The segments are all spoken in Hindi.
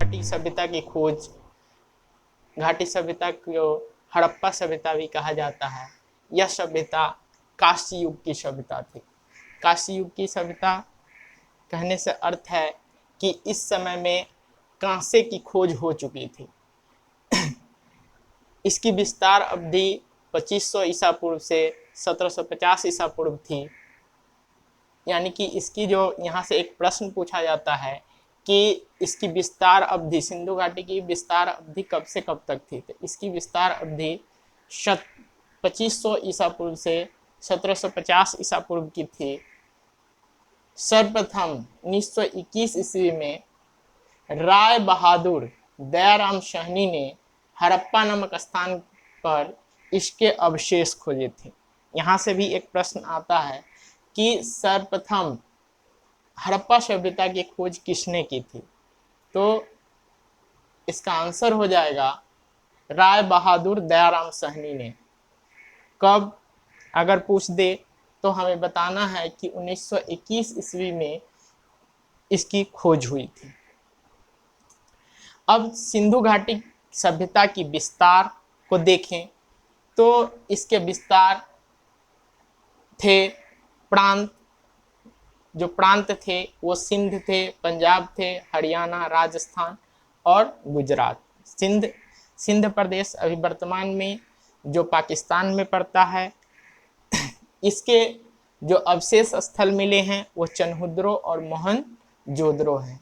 घाटी सभ्यता की खोज, घाटी सभ्यता को हड़प्पा सभ्यता भी कहा जाता है। यह सभ्यता कांस्य युग की सभ्यता थी। कांस्य युग की सभ्यता कहने से अर्थ है कि इस समय में कांसे की खोज हो चुकी थी। इसकी विस्तार अवधि 2500 ईसा पूर्व से 1750 ईसा पूर्व थी। यानी कि इसकी जो यहाँ से एक प्रश्न पूछा जाता है कि इसकी विस्तार अवधि, सिंधु घाटी की विस्तार अवधि कब से कब तक थी, तो इसकी विस्तार अवधि 2500 ईसा पूर्व से 1750 ईसा पूर्व की थी। सर्वप्रथम 1921 ईस्वी में राय बहादुर दयाराम साहनी ने हड़प्पा नामक स्थान पर इसके अवशेष खोजे थे। यहाँ से भी एक प्रश्न आता है कि सर्वप्रथम हड़प्पा सभ्यता की खोज किसने की थी, तो इसका आंसर हो जाएगा राय बहादुर दयाराम साहनी ने। कब अगर पूछ दे तो हमें बताना है कि 1921 ईस्वी में इसकी खोज हुई थी। अब सिंधु घाटी सभ्यता की विस्तार को देखें तो इसके विस्तार थे प्रांत, जो प्रांत थे वो सिंध थे, पंजाब थे, हरियाणा, राजस्थान और गुजरात। सिंध प्रदेश अभी वर्तमान में जो पाकिस्तान में पड़ता है। इसके जो अवशेष स्थल मिले हैं वो चनहुद्रो और मोहनजोदड़ो हैं।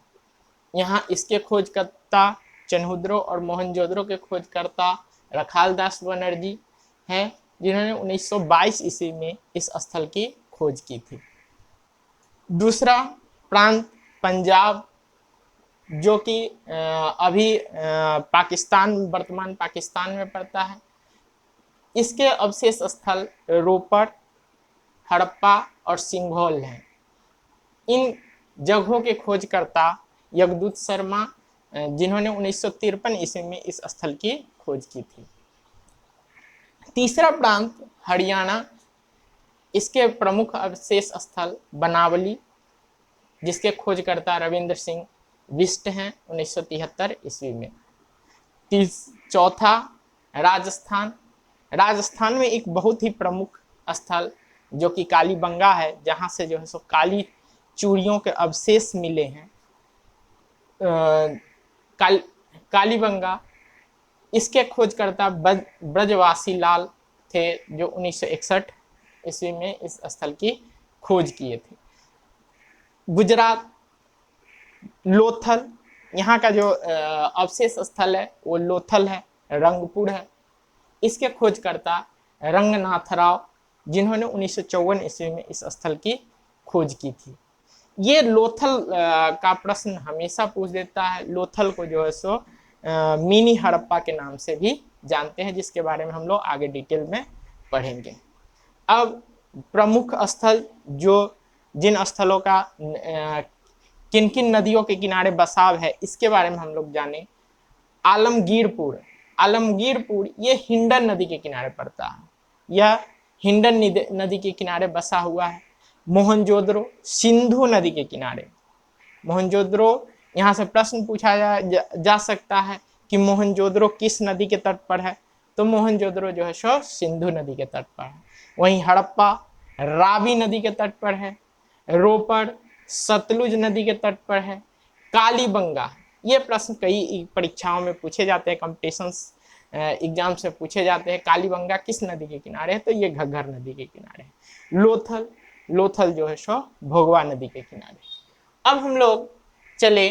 यहाँ इसके खोजकर्ता चनहुद्रो और मोहनजोदड़ो के खोजकर्ता रखालदास बनर्जी हैं, जिन्होंने 1922 ईस्वी में इस स्थल की खोज की थी। दूसरा प्रांत पंजाब, जो कि अभी पाकिस्तान, वर्तमान पाकिस्तान में पड़ता है। इसके अवशेष स्थल रोपड़, हड़प्पा और सिंघौल हैं। इन जगहों के खोजकर्ता यगदूत शर्मा, जिन्होंने 1953 ईस्वी में इस स्थल की खोज की थी। तीसरा प्रांत हरियाणा, इसके प्रमुख अवशेष स्थल बनावली, जिसके खोजकर्ता रविंद्र सिंह बिष्ट हैं 1973 ईस्वी में। चौथा राजस्थान। राजस्थान में एक बहुत ही प्रमुख स्थल जो कि कालीबंगा है, जहाँ से जो है सो काली चूड़ियों के अवशेष मिले हैं। कालीबंगा, इसके खोजकर्ता ब्रजवासी लाल थे, जो 1961 ईस्वी में इस स्थल की खोज किए थे। गुजरात लोथल, यहाँ का जो अवशेष स्थल है वो लोथल है, रंगपुर है। इसके खोजकर्ता रंगनाथ राव, जिन्होंने 1954 ईस्वी में इस स्थल की खोज की थी। ये लोथल का प्रश्न हमेशा पूछ देता है। लोथल को जो है सो मिनी हड़प्पा के नाम से भी जानते हैं, जिसके बारे में हम लोग आगे डिटेल में पढ़ेंगे। अब प्रमुख स्थल, जो जिन स्थलों का किन किन नदियों के किनारे बसाव है, इसके बारे में हम लोग जाने। आलमगीरपुर, आलमगीरपुर ये हिंडन नदी के किनारे पड़ता है। यह हिंडन नदी के किनारे बसा हुआ है। मोहनजोदड़ो सिंधु नदी के किनारे। मोहनजोदड़ो, यहाँ से प्रश्न पूछा जा सकता है कि मोहनजोदड़ो किस नदी के तट पर है, तो मोहनजोदड़ो जो है सो सिंधु नदी के तट पर है। वहीं हड़प्पा रावी नदी के तट पर है। रोपड़ सतलुज नदी के तट पर है। कालीबंगा, ये प्रश्न कई परीक्षाओं में पूछे जाते हैं, कॉम्पिटिशन्स एग्जाम से पूछे जाते हैं। कालीबंगा किस नदी के किनारे है, तो ये घग्गर नदी के किनारे है। लोथल, लोथल जो है सो भोगवा नदी के किनारे। अब हम लोग चले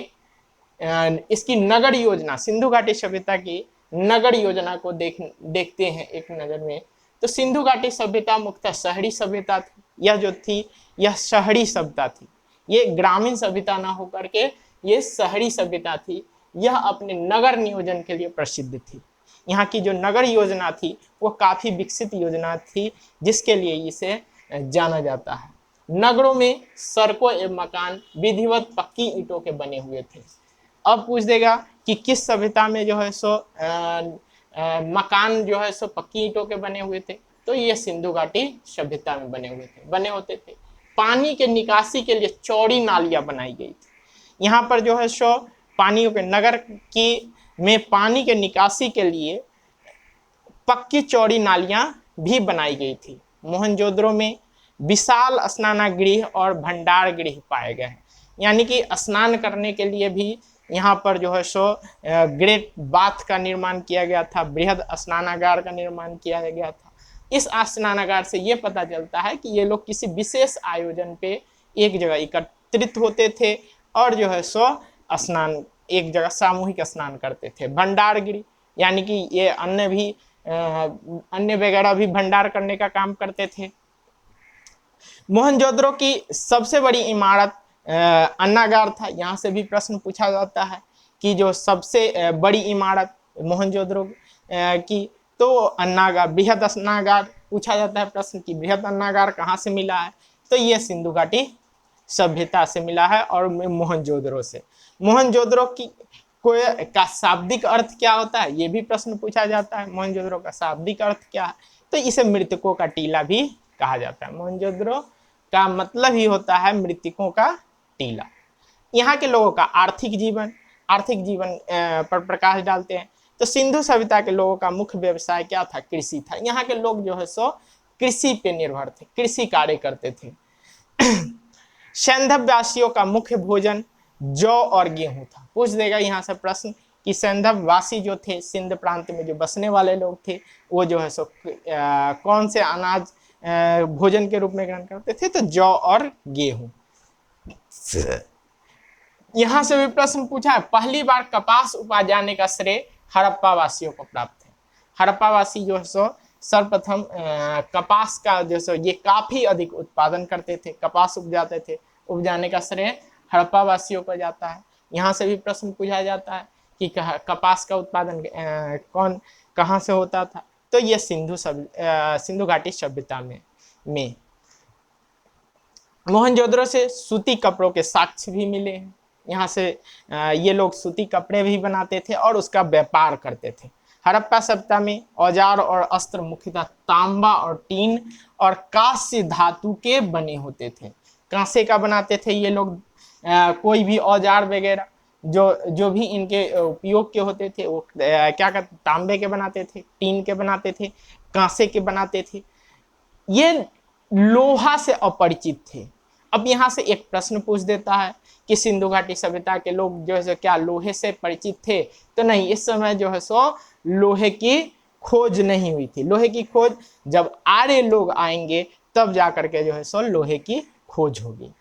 इसकी नगर योजना, सिंधु घाटी सभ्यता की नगर योजना को देखते हैं एक नजर में। तो सिंधु घाटी सभ्यता मुख्यतः शहरी सभ्यता थी। यह जो थी यह शहरी सभ्यता थी, ये ग्रामीण सभ्यता ना होकर के ये शहरी सभ्यता थी। यह अपने नगर नियोजन के लिए प्रसिद्ध थी। यहाँ की जो नगर योजना थी वो काफी विकसित योजना थी, जिसके लिए इसे जाना जाता है। नगरों में सड़कों एवं मकान विधिवत पक्की ईंटों के बने हुए थे। अब पूछ देगा कि किस सभ्यता में जो है सो मकान जो है सो पक्की ईंटों के बने हुए थे, तो ये सिंधु घाटी सभ्यता में बने होते थे। पानी के निकासी के लिए चौड़ी नालियां बनाई गई थी। यहाँ पर जो है सो पानियों के नगर की में पानी के निकासी के लिए पक्की चौड़ी नालियां भी बनाई गई थी। मोहनजोदड़ो में विशाल स्नानगृह और भंडार गृह पाए गए हैं, यानी कि स्नान करने के लिए भी यहाँ पर जो है सो ग्रेट बाथ का निर्माण किया गया था, बृहद स्नानागार का निर्माण किया गया था। इस स्नानागार से ये पता चलता है कि ये लोग किसी विशेष आयोजन पे एक जगह एकत्रित होते थे और जो है सो स्नान एक जगह सामूहिक स्नान करते थे। भंडार गृह यानी कि ये अन्य वगैरह भी भंडार करने का काम करते थे। मोहनजोदड़ो की सबसे बड़ी इमारत अन्नागार था। यहाँ से भी प्रश्न पूछा जाता है कि जो सबसे बड़ी इमारत मोहनजोदड़ो की, तो अन्नागार, बृहद अन्नागार पूछा जाता है प्रश्न कि बृहद अन्नागार कहाँ से मिला है, तो ये सिंधु घाटी सभ्यता से मिला है और मोहनजोदड़ो से। मोहनजोदड़ो की का शाब्दिक अर्थ क्या होता है, ये भी प्रश्न पूछा जाता है। मोहनजोदड़ो का शाब्दिक अर्थ क्या है, तो इसे मृतकों का टीला भी कहा जाता है। मोहनजोदड़ो का मतलब ही होता है मृतकों का टीला। यहाँ के लोगों का आर्थिक जीवन पर प्रकाश डालते हैं। तो सिंधु सभ्यता के लोगों का मुख्य व्यवसाय क्या था, कृषि था। यहाँ के लोग जो है सो कृषि पे निर्भर थे, कृषि कार्य करते थे। सैंधव वासियों का मुख्य भोजन जौ और गेहूं था। पूछ देगा यहाँ से प्रश्न कि सैंधव वासी जो थे, सिंध प्रांत में जो बसने वाले लोग थे, वो जो है सो कौन से अनाज भोजन के रूप में ग्रहण करते थे, तो जौ और गेहूं। यहाँ से भी प्रश्न पूछा है, पहली बार कपास उपाजाने का श्रेय हड़प्पा वासियों को प्राप्त है। हड़प्पा वासी जो है सो सर्वप्रथम कपास का जो सो ये काफी अधिक उत्पादन करते थे, कपास उपजाते थे, उपजाने का श्रेय हड़प्पा वासियों को जाता है। यहाँ से भी प्रश्न पूछा जाता है कि कपास का उत्पादन कहाँ से होता था, तो ये सिंधु घाटी सभ्यता में। मोहनजोदड़ो से सूती कपड़ों के साक्ष्य भी मिले हैं। यहाँ से ये लोग सूती कपड़े भी बनाते थे और उसका व्यापार करते थे। हड़प्पा सभ्यता में औजार और अस्त्र मुख्यतः तांबा और टीन और कांस्य धातु के बने होते थे। कांसे का बनाते थे ये लोग। कोई भी औजार वगैरह जो भी इनके उपयोग के होते थे वो क्या कहते, तांबे के बनाते थे, टीन के बनाते थे, कांसे के बनाते थे। ये लोहा से अपरिचित थे। अब यहाँ से एक प्रश्न पूछ देता है कि सिंधु घाटी सभ्यता के लोग जो है सो क्या लोहे से परिचित थे, तो नहीं, इस समय जो है सो लोहे की खोज नहीं हुई थी। लोहे की खोज जब आर्य लोग आएंगे तब जा करके जो है सो लोहे की खोज होगी।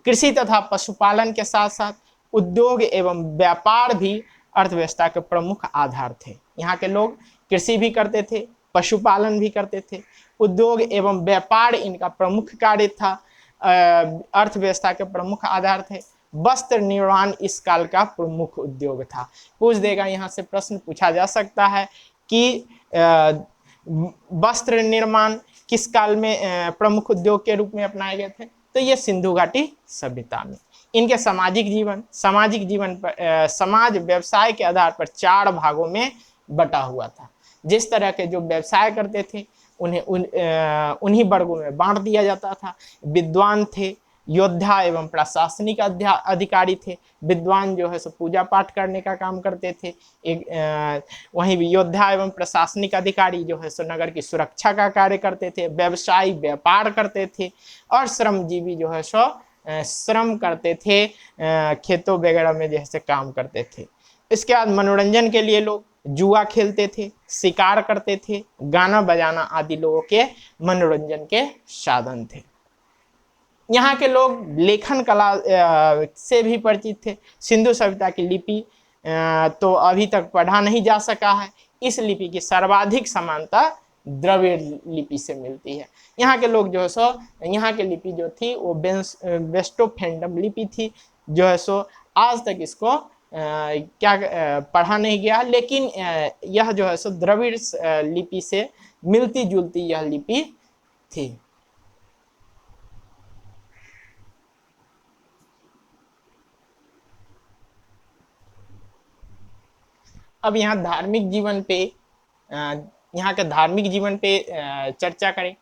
कृषि तथा पशुपालन के साथ साथ उद्योग एवं व्यापार भी अर्थव्यवस्था के प्रमुख आधार थे। यहाँ के लोग कृषि भी करते थे, पशुपालन भी करते थे, उद्योग एवं व्यापार इनका प्रमुख कार्य था, अर्थव्यवस्था के प्रमुख आधार थे। वस्त्र निर्माण इस काल का प्रमुख उद्योग था। पूछ देगा, यहाँ से प्रश्न पूछा जा सकता है कि वस्त्र निर्माण किस काल में प्रमुख उद्योग के रूप में अपनाए गए थे, तो ये सिंधु घाटी सभ्यता में। इनके सामाजिक जीवन पर समाज व्यवसाय के आधार पर 4 भागों में बटा हुआ था। जिस तरह के जो व्यवसाय करते थे उन्हें उन्हीं वर्गों में बांट दिया जाता था। विद्वान थे, योद्धा एवं प्रशासनिक अधिकारी थे। विद्वान जो है सो पूजा पाठ करने का काम करते थे। वहीं योद्धा एवं प्रशासनिक अधिकारी जो है सो नगर की सुरक्षा का कार्य करते थे। व्यवसायी व्यापार करते थे और श्रमजीवी जो है सो श्रम करते थे, खेतों वगैरह में जैसे काम करते थे। इसके बाद मनोरंजन के लिए लोग जुआ खेलते थे, शिकार करते थे, गाना बजाना आदि लोगों के मनोरंजन के साधन थे। यहाँ के लोग लेखन कला से भी परिचित थे। सिंधु सभ्यता की लिपि तो अभी तक पढ़ा नहीं जा सका है। इस लिपि की सर्वाधिक समानता द्रविड़ लिपि से मिलती है। यहाँ के लोग जो है सो, यहाँ की लिपि जो थी वो वेस्टोफेंडम लिपि थी, जो है सो आज तक इसको पढ़ा नहीं गया, लेकिन यह जो है सो द्रविड़ लिपि से मिलती जुलती यह लिपि थी। अब यहाँ धार्मिक जीवन पे यहाँ के धार्मिक जीवन पे चर्चा करें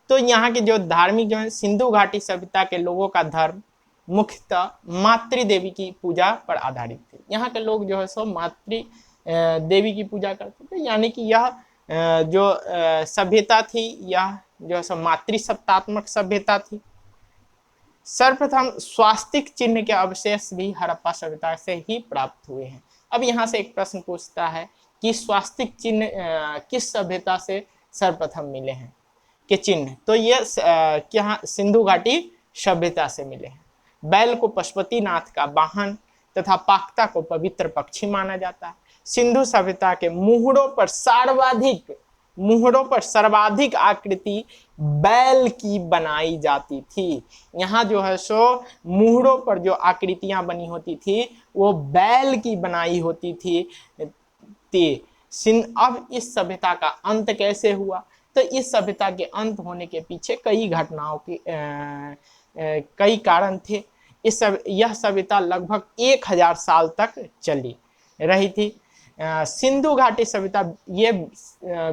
तो यहाँ के जो धार्मिक जीवन, सिंधु घाटी सभ्यता के लोगों का धर्म मुख्यतः मातृ देवी की पूजा पर आधारित थे। यहाँ के लोग जो है सो मातृ देवी की पूजा करते थे, यानी कि यह जो सभ्यता थी यह जो है सो मातृसत्तात्मक सभ्यता थी। सर्वप्रथम स्वास्तिक चिन्ह के अवशेष भी हड़प्पा सभ्यता से ही प्राप्त हुए हैं। अब यहाँ से एक प्रश्न पूछता है कि स्वास्तिक चिन्ह किस सभ्यता से सर्वप्रथम मिले हैं के चिन्ह, तो ये क्या सिंधु घाटी सभ्यता से मिले हैं। बैल को पशुपतिनाथ का वाहन तथा पाक्ता को पवित्र पक्षी माना जाता है। सिंधु सभ्यता के मुहरों पर सर्वाधिक आकृति बैल की बनाई जाती थी। यहाँ जो है सो मुहरों पर जो आकृतियां बनी होती थी वो बैल की बनाई होती थी। अब इस सभ्यता का अंत कैसे हुआ, तो इस सभ्यता के अंत होने के पीछे कई घटनाओं की कई कारण थे। यह सभ्यता लगभग 1000 साल तक चली रही थी। सिंधु घाटी सभ्यता ये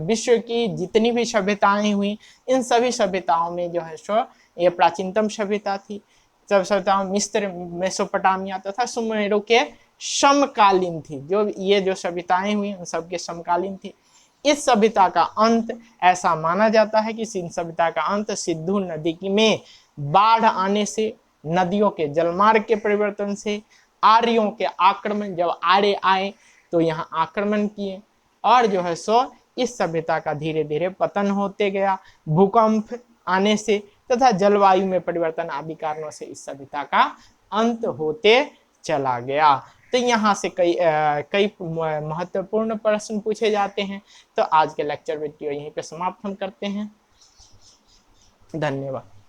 विश्व की जितनी भी सभ्यताएं हुई इन सभी सभ्यताओं में जो है सो ये प्राचीनतम सभ्यता थी। सब सभ्यताओं मिस्र, मेसोपोटामिया तथा सुमेरु के समकालीन थी। जो सभ्यताएं हुई उन सबके समकालीन थी। इस सभ्यता का अंत ऐसा माना जाता है कि सिंधु सभ्यता का अंत सिंधु नदी में बाढ़ आने से, नदियों के जलमार्ग के परिवर्तन से, आर्यों के आक्रमण, जब आर्य आए तो यहाँ आक्रमण किए और जो है सो इस सभ्यता का धीरे धीरे पतन होते गया। भूकंप आने से तथा जलवायु में परिवर्तन आदि कारणों से इस सभ्यता का अंत होते चला गया। तो यहाँ से कई महत्वपूर्ण प्रश्न पूछे जाते हैं। तो आज के लेक्चर वीडियो यहीं पे समाप्त हम करते हैं। धन्यवाद।